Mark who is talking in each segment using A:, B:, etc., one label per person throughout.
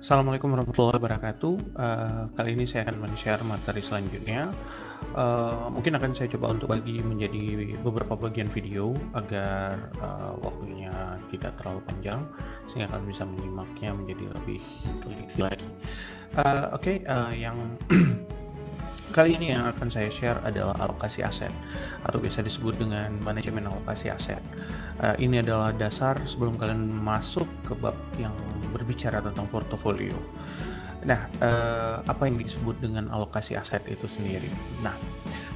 A: Assalamualaikum warahmatullahi wabarakatuh. Kali ini saya akan men-share materi selanjutnya. Mungkin akan saya coba untuk bagi menjadi beberapa bagian video agar waktunya tidak terlalu panjang, sehingga kalian bisa menyimaknya menjadi lebih teliti lagi. Yang kali ini yang akan saya share adalah alokasi aset, atau biasa disebut dengan manajemen alokasi aset. Ini adalah dasar sebelum kalian masuk ke bab yang berbicara tentang portofolio. Nah, apa yang disebut dengan alokasi aset itu sendiri? Nah,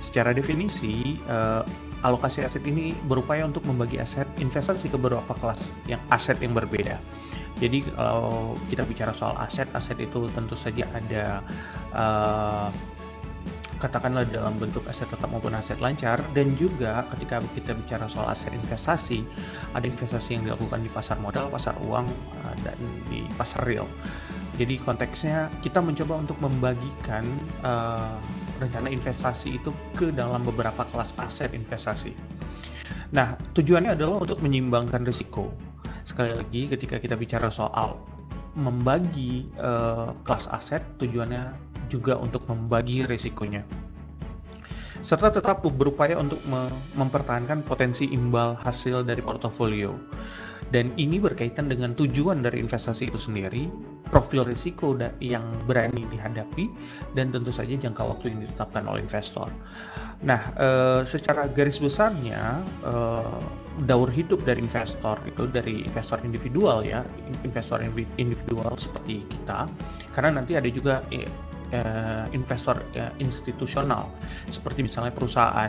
A: secara definisi, alokasi aset ini berupaya untuk membagi aset investasi ke beberapa kelas aset yang berbeda. Jadi kalau kita bicara soal aset itu tentu saja ada katakanlah dalam bentuk aset tetap maupun aset lancar, dan juga ketika kita bicara soal aset investasi, ada investasi yang dilakukan di pasar modal, pasar uang, dan di pasar real. Jadi konteksnya kita mencoba untuk membagikan rencana investasi itu ke dalam beberapa kelas aset investasi. Nah, tujuannya adalah untuk menyeimbangkan risiko. Sekali lagi, ketika kita bicara soal membagi kelas aset, tujuannya juga untuk membagi risikonya, serta tetap berupaya untuk mempertahankan potensi imbal hasil dari portofolio. Dan ini berkaitan dengan tujuan dari investasi itu sendiri, profil risiko yang berani dihadapi, dan tentu saja jangka waktu yang ditetapkan oleh investor. Nah, secara garis besarnya, daur hidup dari investor itu dari investor individual ya, investor individual seperti kita, karena nanti ada juga investor institusional, seperti misalnya perusahaan,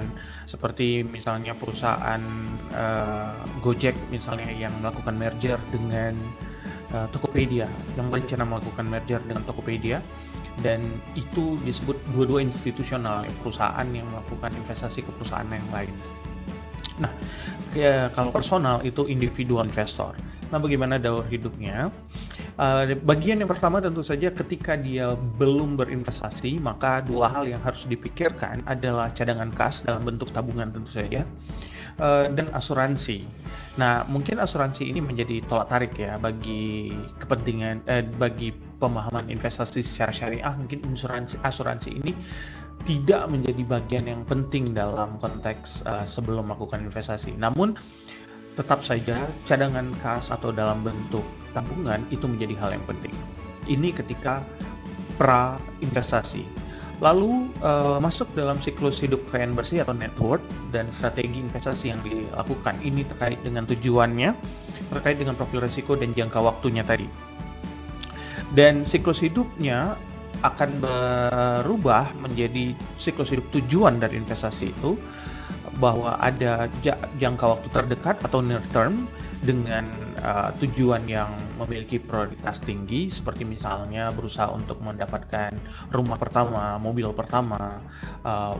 A: Gojek misalnya yang melakukan merger dengan Tokopedia, yang berencana melakukan merger dengan Tokopedia, dan itu disebut dua-dua institusional, perusahaan yang melakukan investasi ke perusahaan yang lain. Nah, kalau personal itu individual investor. Nah, bagaimana daur hidupnya? Bagian yang pertama tentu saja ketika dia belum berinvestasi, maka dua hal yang harus dipikirkan adalah cadangan kas dalam bentuk tabungan tentu saja, dan asuransi. Nah, mungkin asuransi ini menjadi tolak tarik ya bagi kepentingan bagi pemahaman investasi secara syariah. Mungkin asuransi ini tidak menjadi bagian yang penting dalam konteks sebelum melakukan investasi. Namun tetap saja cadangan kas atau dalam bentuk tabungan itu menjadi hal yang penting. Ini ketika pra investasi. Lalu masuk dalam siklus hidup kekayaan bersih atau net worth dan strategi investasi yang dilakukan. Ini terkait dengan tujuannya, terkait dengan profil risiko dan jangka waktunya tadi. Dan siklus hidupnya akan berubah menjadi siklus hidup tujuan dari investasi itu, bahwa ada jangka waktu terdekat atau near term dengan tujuan yang memiliki prioritas tinggi, seperti misalnya berusaha untuk mendapatkan rumah pertama, mobil pertama,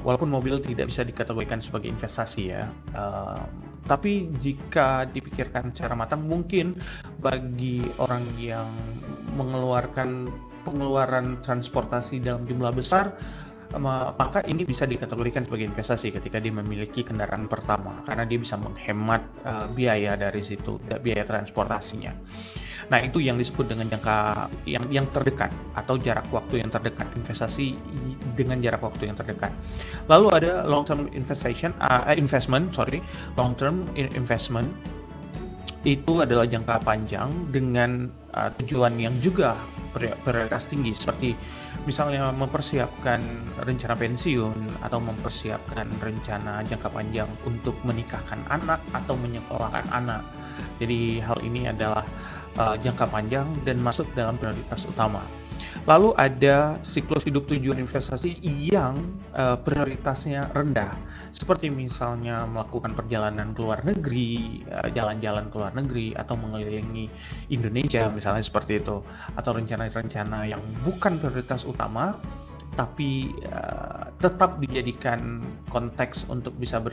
A: walaupun mobil tidak bisa dikategorikan sebagai investasi ya, tapi jika dipikirkan secara matang, mungkin bagi orang yang mengeluarkan pengeluaran transportasi dalam jumlah besar, maka ini bisa dikategorikan sebagai investasi ketika dia memiliki kendaraan pertama, karena dia bisa menghemat biaya dari situ, biaya transportasinya. Nah, itu yang disebut dengan jangka yang terdekat atau jarak waktu yang terdekat, investasi dengan jarak waktu yang terdekat. Lalu ada long term long term investment itu adalah jangka panjang dengan tujuan yang juga prioritas tinggi, seperti misalnya mempersiapkan rencana pensiun atau mempersiapkan rencana jangka panjang untuk menikahkan anak atau menyekolahkan anak. Jadi hal ini adalah jangka panjang dan masuk dalam prioritas utama. Lalu ada siklus hidup tujuan investasi yang prioritasnya rendah, seperti misalnya melakukan perjalanan ke luar negeri, jalan-jalan ke luar negeri, atau mengelilingi Indonesia misalnya seperti itu, atau rencana-rencana yang bukan prioritas utama tapi tetap dijadikan konteks untuk bisa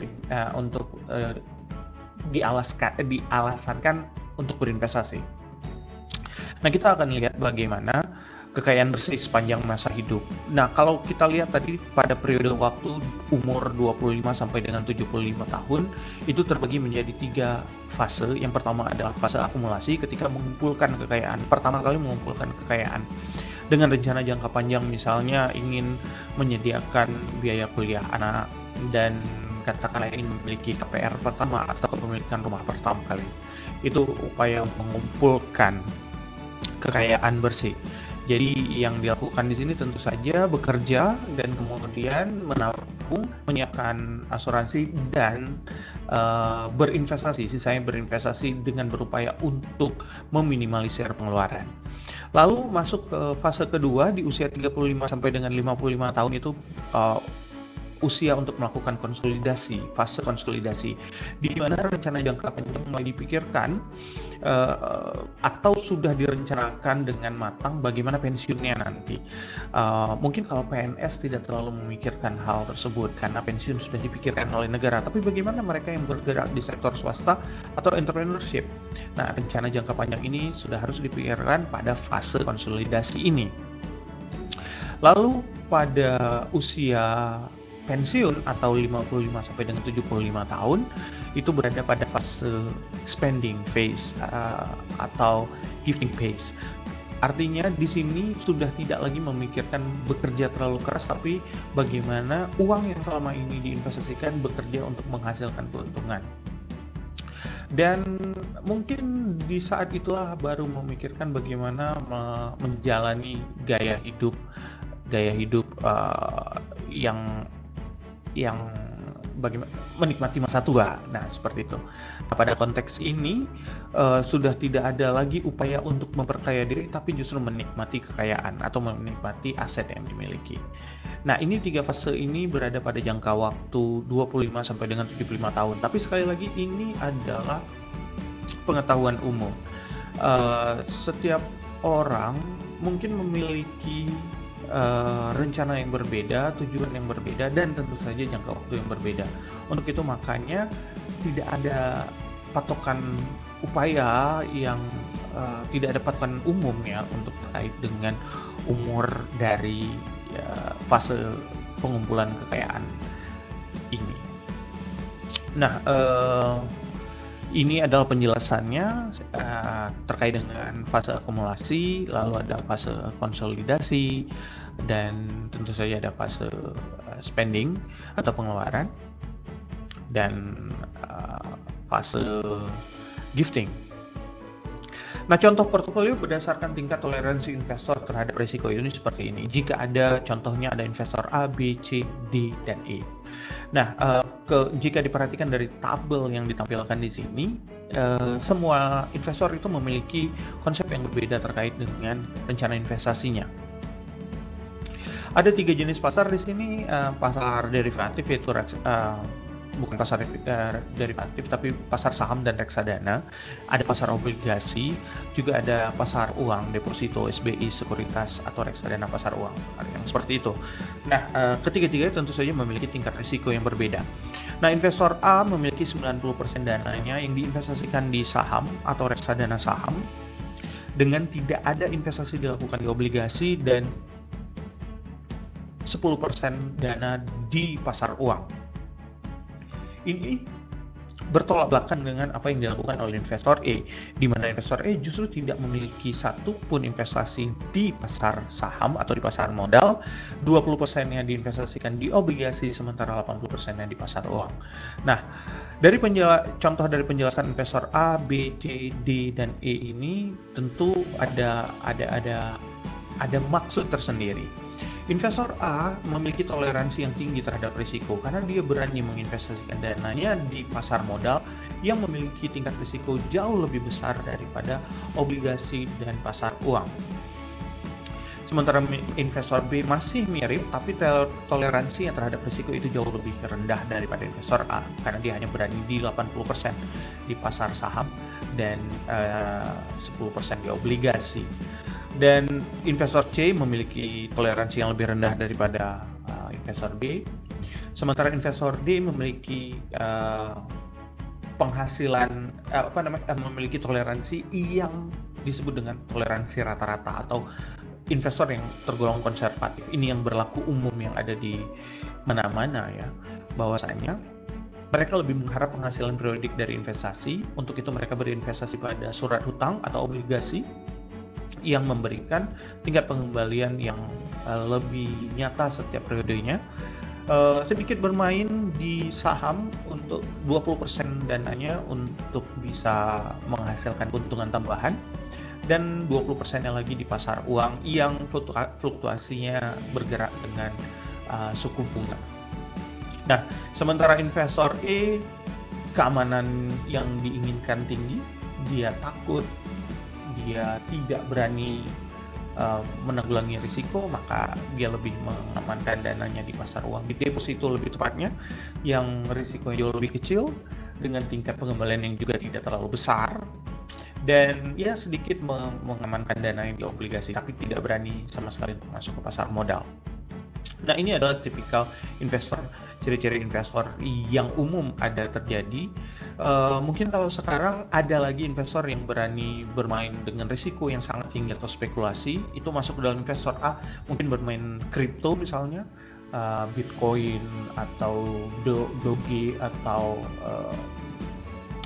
A: dialasankan untuk berinvestasi. Nah, kita akan lihat bagaimana kekayaan bersih sepanjang masa hidup. Nah, kalau kita lihat tadi pada periode waktu umur 25 sampai dengan 75 tahun, itu terbagi menjadi 3 fase. Yang pertama adalah fase akumulasi ketika mengumpulkan kekayaan. Pertama kali mengumpulkan kekayaan dengan rencana jangka panjang, misalnya ingin menyediakan biaya kuliah anak dan katakanlah ingin memiliki KPR pertama atau kepemilikan rumah pertama kali. Itu upaya mengumpulkan kekayaan bersih. Jadi yang dilakukan di sini tentu saja bekerja dan kemudian menabung, menyiapkan asuransi dan berinvestasi. Sisanya berinvestasi dengan berupaya untuk meminimalisir pengeluaran. Lalu masuk ke fase kedua di usia 35 sampai dengan 55 tahun itu usia untuk melakukan konsolidasi, fase konsolidasi, di mana rencana jangka panjang mulai dipikirkan atau sudah direncanakan dengan matang bagaimana pensiunnya nanti. Mungkin kalau PNS tidak terlalu memikirkan hal tersebut karena pensiun sudah dipikirkan oleh negara, tapi bagaimana mereka yang bergerak di sektor swasta atau entrepreneurship. Nah, rencana jangka panjang ini sudah harus dipikirkan pada fase konsolidasi ini. Lalu pada usia pensiun atau 55 sampai dengan 75 tahun itu berada pada fase spending phase atau giving phase. Artinya di sini sudah tidak lagi memikirkan bekerja terlalu keras, tapi bagaimana uang yang selama ini diinvestasikan bekerja untuk menghasilkan keuntungan. Dan mungkin di saat itulah baru memikirkan bagaimana menjalani gaya hidup yang bagaimana menikmati masa tua. Nah, seperti itu. Nah, pada konteks ini sudah tidak ada lagi upaya untuk memperkaya diri, tapi justru menikmati kekayaan atau menikmati aset yang dimiliki. Nah, ini 3 fase ini berada pada jangka waktu 25 sampai dengan 75 tahun. Tapi sekali lagi ini adalah pengetahuan umum. Setiap orang mungkin memiliki rencana yang berbeda, tujuan yang berbeda, dan tentu saja jangka waktu yang berbeda. Untuk itu makanya tidak ada patokan upaya yang tidak ada patokan umum ya untuk terkait dengan umur dari fase pengumpulan kekayaan ini. Nah, ini adalah penjelasannya terkait dengan fase akumulasi, lalu ada fase konsolidasi, dan tentu saja ada fase spending atau pengeluaran, dan fase gifting. Nah, contoh portofolio berdasarkan tingkat toleransi investor terhadap risiko ini seperti ini. Jika ada contohnya ada investor A, B, C, D, dan E. Nah, jika diperhatikan dari tabel yang ditampilkan di sini, semua investor itu memiliki konsep yang berbeda terkait dengan rencana investasinya. Ada 3 jenis pasar di sini, pasar derivatif yaitu bukan pasar derivatif tapi pasar saham dan reksadana, ada pasar obligasi, juga ada pasar uang, deposito, SBI, sekuritas atau reksadana pasar uang, yang seperti itu. Nah, ketiga-tiganya tentu saja memiliki tingkat risiko yang berbeda. Nah, investor A memiliki 90% dananya yang diinvestasikan di saham atau reksadana saham dengan tidak ada investasi dilakukan di obligasi, dan 10% dana di pasar uang. Ini bertolak belakang dengan apa yang dilakukan oleh investor E, di mana investor E justru tidak memiliki satupun investasi di pasar saham atau di pasar modal, 20%-nya diinvestasikan di obligasi, sementara 80%-nya di pasar uang. Nah, dari contoh dari penjelasan investor A, B, C, D, dan E ini tentu ada maksud tersendiri. Investor A memiliki toleransi yang tinggi terhadap risiko karena dia berani menginvestasikan dananya di pasar modal yang memiliki tingkat risiko jauh lebih besar daripada obligasi dan pasar uang. Sementara investor B masih mirip, tapi toleransi yang terhadap risiko itu jauh lebih rendah daripada investor A karena dia hanya berani di 80% di pasar saham dan 10% di obligasi. Dan investor C memiliki toleransi yang lebih rendah daripada investor B. Sementara investor D memiliki penghasilan memiliki toleransi yang disebut dengan toleransi rata-rata atau investor yang tergolong konservatif. Ini yang berlaku umum yang ada di mana-mana ya, bahwasanya mereka lebih mengharap penghasilan periodik dari investasi. Untuk itu mereka berinvestasi pada surat hutang atau obligasi yang memberikan tingkat pengembalian yang lebih nyata setiap periodenya. Sedikit bermain di saham untuk 20% dananya untuk bisa menghasilkan keuntungan tambahan, dan 20%-nya lagi di pasar uang yang fluktuasinya bergerak dengan suku bunga. Nah, sementara investor E, keamanan yang diinginkan tinggi, dia takut, dia tidak berani menanggulangi risiko, maka dia lebih mengamankan dananya di pasar uang, di deposito lebih tepatnya, yang risikonya jauh lebih kecil dengan tingkat pengembalian yang juga tidak terlalu besar, dan ya sedikit mengamankan dananya di obligasi, tapi tidak berani sama sekali untuk masuk ke pasar modal. Nah, ini adalah tipikal investor, ciri-ciri investor yang umum ada terjadi. Mungkin kalau sekarang ada lagi investor yang berani bermain dengan risiko yang sangat tinggi atau spekulasi, itu masuk ke dalam investor A, mungkin bermain kripto misalnya, Bitcoin atau Doge atau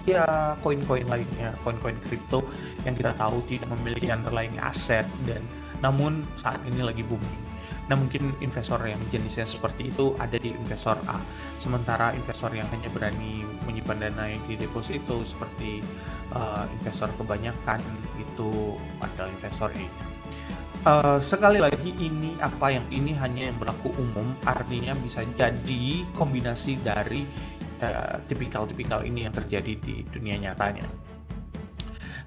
A: ya koin-koin lainnya, koin-koin kripto yang kita tahu tidak memiliki underlying aset, dan namun saat ini lagi booming. Nah, mungkin investor yang jenisnya seperti itu ada di investor A. Sementara investor yang hanya berani menyimpan dana di deposito seperti investor kebanyakan itu adalah investor E. Sekali lagi ini hanya yang berlaku umum, artinya bisa jadi kombinasi dari tipikal-tipikal ini yang terjadi di dunia nyatanya.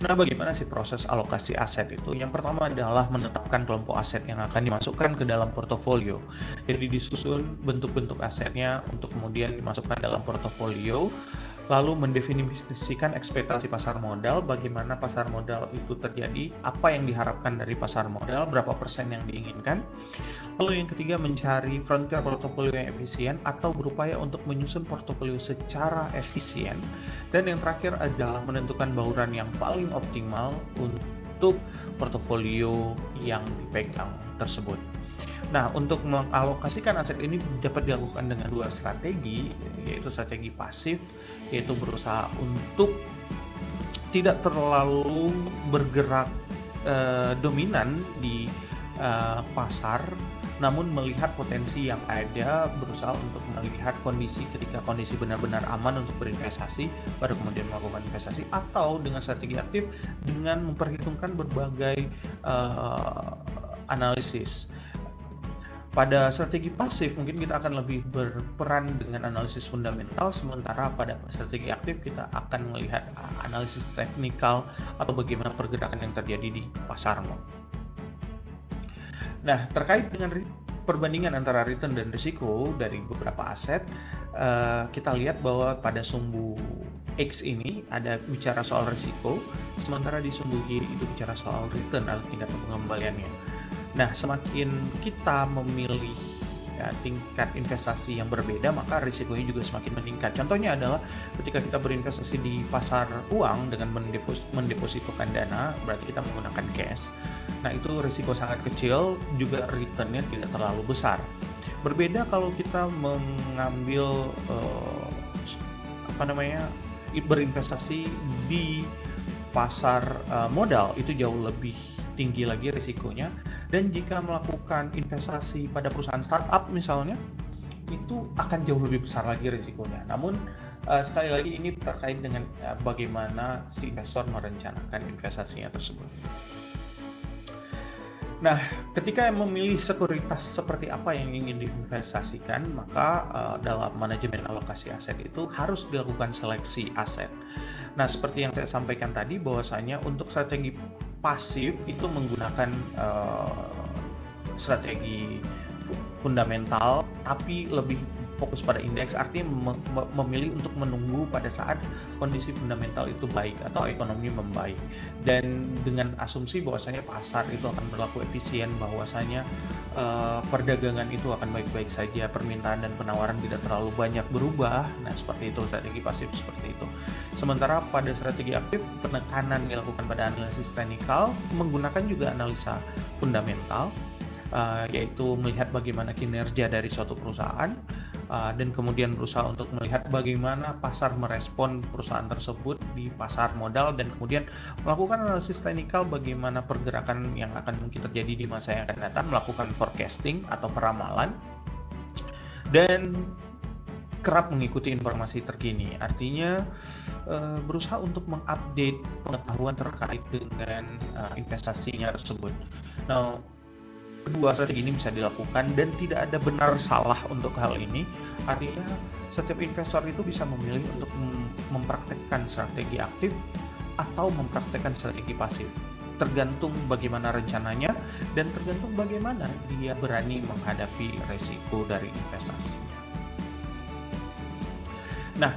A: Nah, bagaimana sih proses alokasi aset itu? Yang pertama adalah menetapkan kelompok aset yang akan dimasukkan ke dalam portofolio. Jadi disusun bentuk-bentuk asetnya untuk kemudian dimasukkan dalam portofolio, lalu mendefinisikan ekspektasi pasar modal, bagaimana pasar modal itu terjadi, apa yang diharapkan dari pasar modal, berapa persen yang diinginkan. Lalu yang ketiga, mencari frontier portofolio yang efisien atau berupaya untuk menyusun portofolio secara efisien. Dan yang terakhir adalah menentukan bauran yang paling optimal untuk portofolio yang dipegang tersebut. Nah, untuk mengalokasikan aset ini dapat dilakukan dengan dua strategi, yaitu strategi pasif, yaitu berusaha untuk tidak terlalu bergerak dominan di pasar, namun melihat potensi yang ada, berusaha untuk melihat kondisi ketika kondisi benar-benar aman untuk berinvestasi, baru kemudian melakukan investasi, atau dengan strategi aktif dengan memperhitungkan berbagai analisis. Pada strategi pasif mungkin kita akan lebih berperan dengan analisis fundamental, sementara pada strategi aktif kita akan melihat analisis teknikal atau bagaimana pergerakan yang terjadi di pasar. Nah, terkait dengan perbandingan antara return dan risiko dari beberapa aset, kita lihat bahwa pada sumbu X ini ada bicara soal risiko, sementara di sumbu Y itu bicara soal return atau tingkat pengembaliannya. Nah, semakin kita memilih tingkat investasi yang berbeda, maka risikonya juga semakin meningkat. Contohnya adalah ketika kita berinvestasi di pasar uang dengan mendepositokan dana, berarti kita menggunakan cash. Nah, itu risiko sangat kecil, juga returnnya tidak terlalu besar. Berbeda kalau kita mengambil berinvestasi di pasar modal, itu jauh lebih tinggi lagi risikonya. Dan jika melakukan investasi pada perusahaan startup misalnya, itu akan jauh lebih besar lagi risikonya. Namun sekali lagi ini terkait dengan bagaimana si investor merencanakan investasinya tersebut. Nah, ketika memilih sekuritas seperti apa yang ingin diinvestasikan, maka dalam manajemen alokasi aset itu harus dilakukan seleksi aset. Nah, seperti yang saya sampaikan tadi, bahwasanya untuk strategi pasif itu menggunakan strategi fundamental, tapi lebih fokus pada indeks, artinya memilih untuk menunggu pada saat kondisi fundamental itu baik atau ekonomi membaik. Dan dengan asumsi bahwasanya pasar itu akan berlaku efisien, bahwasanya perdagangan itu akan baik-baik saja, permintaan dan penawaran tidak terlalu banyak berubah. Nah, seperti itu strategi pasif seperti itu. Sementara pada strategi aktif, penekanan dilakukan pada analisis teknikal menggunakan juga analisa fundamental, yaitu melihat bagaimana kinerja dari suatu perusahaan, dan kemudian berusaha untuk melihat bagaimana pasar merespon perusahaan tersebut di pasar modal, dan kemudian melakukan analisis teknikal bagaimana pergerakan yang akan mungkin terjadi di masa yang akan datang, melakukan forecasting atau peramalan, dan kerap mengikuti informasi terkini. Artinya berusaha untuk mengupdate pengetahuan terkait dengan investasinya tersebut. Nah, kedua strategi ini bisa dilakukan dan tidak ada benar salah untuk hal ini. Artinya setiap investor itu bisa memilih untuk mempraktekkan strategi aktif atau mempraktekkan strategi pasif. Tergantung bagaimana rencananya dan tergantung bagaimana dia berani menghadapi resiko dari investasinya. Nah,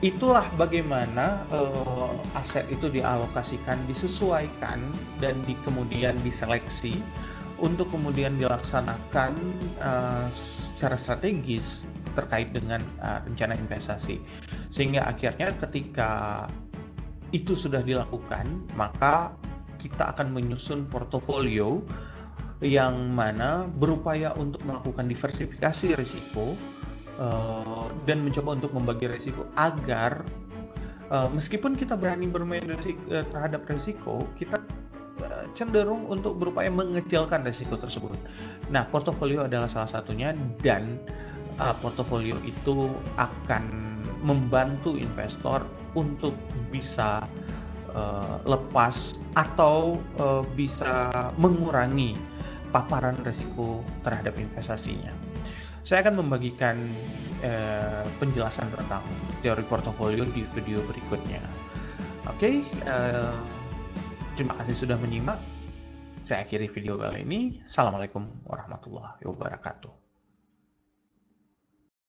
A: itulah bagaimana aset itu dialokasikan, disesuaikan, dan kemudian diseleksi untuk kemudian dilaksanakan secara strategis terkait dengan rencana investasi. Sehingga akhirnya ketika itu sudah dilakukan, maka kita akan menyusun portofolio yang mana berupaya untuk melakukan diversifikasi risiko dan mencoba untuk membagi risiko agar meskipun kita berani bermain terhadap risiko, kita cenderung untuk berupaya mengecilkan risiko tersebut. Nah, portofolio adalah salah satunya, dan portofolio itu akan membantu investor untuk bisa lepas atau bisa mengurangi paparan risiko terhadap investasinya. Saya akan membagikan penjelasan tentang teori portofolio di video berikutnya. Oke, terima kasih sudah menyimak. Saya akhiri video kali ini. Assalamualaikum warahmatullahi wabarakatuh.